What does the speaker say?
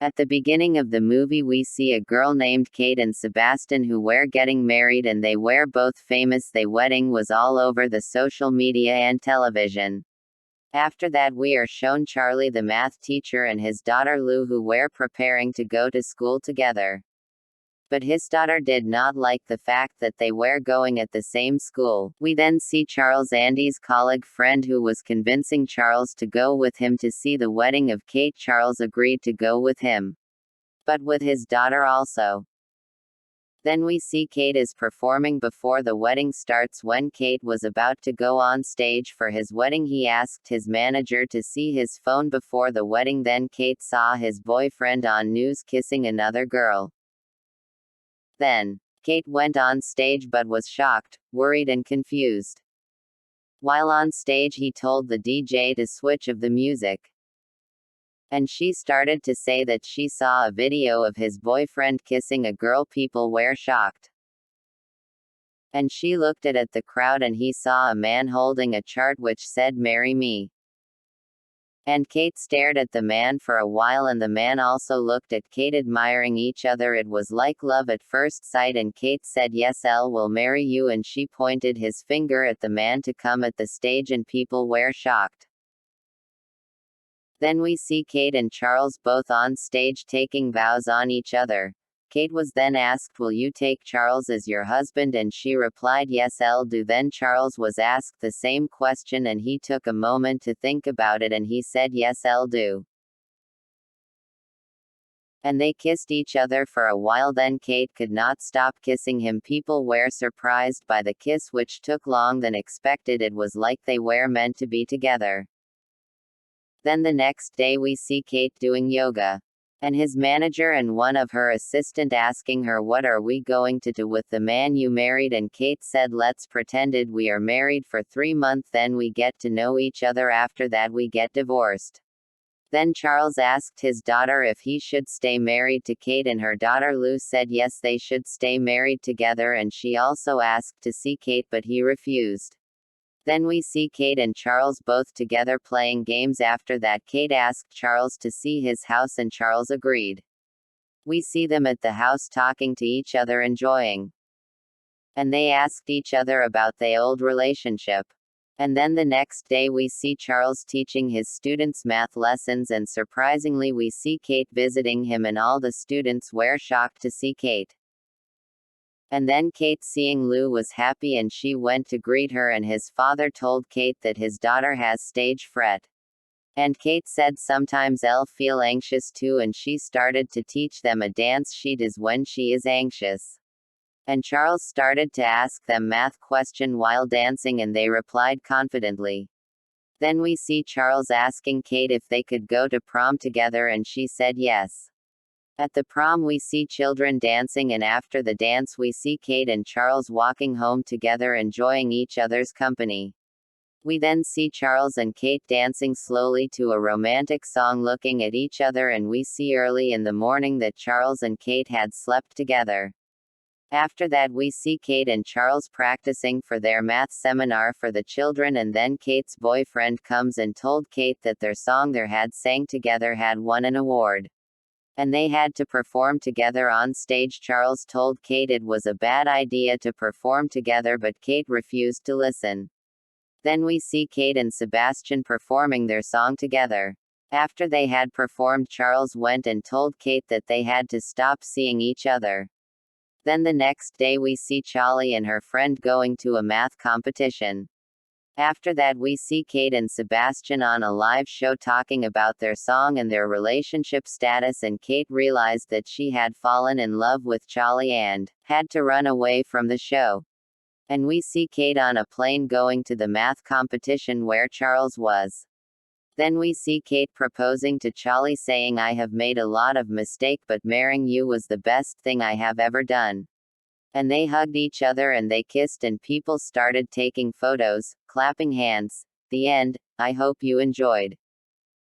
At the beginning of the movie we see a girl named Kate and Sebastian who were getting married and they were both famous. Their wedding was all over the social media and television. After that we are shown Charlie the math teacher and his daughter Lou who were preparing to go to school together. But his daughter did not like the fact that they were going at the same school. We then see Charles Andy's colleague friend who was convincing Charles to go with him to see the wedding of Kate. Charles agreed to go with him, but with his daughter also. Then we see Kate is performing before the wedding starts. When Kate was about to go on stage for his wedding, he asked his manager to see his phone before the wedding. Then Kate saw his boyfriend on news kissing another girl. Then, Kate went on stage but was shocked, worried and confused. While on stage he told the DJ to switch off the music. And she started to say that she saw a video of his boyfriend kissing a girl. People were shocked. And she looked at the crowd and he saw a man holding a chart which said "Marry Me." And Kate stared at the man for a while and the man also looked at Kate, admiring each other. It was like love at first sight and Kate said, "Yes, I will marry you," and she pointed his finger at the man to come at the stage and people were shocked. Then we see Kate and Charles both on stage taking vows on each other. Kate was then asked, "Will you take Charles as your husband?" and she replied, "Yes, I'll do." Then Charles was asked the same question and he took a moment to think about it and he said, "Yes, I'll do." And they kissed each other for a while. Then Kate could not stop kissing him. People were surprised by the kiss which took longer than expected. It was like they were meant to be together. Then the next day we see Kate doing yoga. And his manager and one of her assistant asking her, "What are we going to do with the man you married?" And Kate said, "Let's pretend we are married for 3 months, then we get to know each other, after that we get divorced." Then Charles asked his daughter if he should stay married to Kate and her daughter Lou said yes, they should stay married together, and she also asked to see Kate but he refused. Then we see Kate and Charles both together playing games. After that Kate asked Charles to see his house and Charles agreed. We see them at the house talking to each other, enjoying. And they asked each other about their old relationship. And then the next day we see Charles teaching his students math lessons and surprisingly we see Kate visiting him and all the students were shocked to see Kate. And then Kate, seeing Lou, was happy and she went to greet her and his father told Kate that his daughter has stage fright. And Kate said, "Sometimes I'll feel anxious too," and she started to teach them a dance she does when she is anxious. And Charles started to ask them math question while dancing and they replied confidently. Then we see Charles asking Kate if they could go to prom together and she said yes. At the prom we see children dancing and after the dance we see Kate and Charles walking home together, enjoying each other's company. We then see Charles and Kate dancing slowly to a romantic song, looking at each other, and we see early in the morning that Charles and Kate had slept together. After that we see Kate and Charles practicing for their math seminar for the children, and then Kate's boyfriend comes and told Kate that their song they had sang together had won an award. And they had to perform together on stage. Charles told Kate it was a bad idea to perform together but Kate refused to listen. Then we see Kate and Sebastian performing their song together. After they had performed, Charles went and told Kate that they had to stop seeing each other. Then the next day we see Charlie and her friend going to a math competition. After that we see Kate and Sebastian on a live show talking about their song and their relationship status, and Kate realized that she had fallen in love with Charlie and had to run away from the show. And we see Kate on a plane going to the math competition where Charles was. Then we see Kate proposing to Charlie, saying, "I have made a lot of mistake but marrying you was the best thing I have ever done." And they hugged each other and they kissed and people started taking photos, clapping hands. The end. I hope you enjoyed.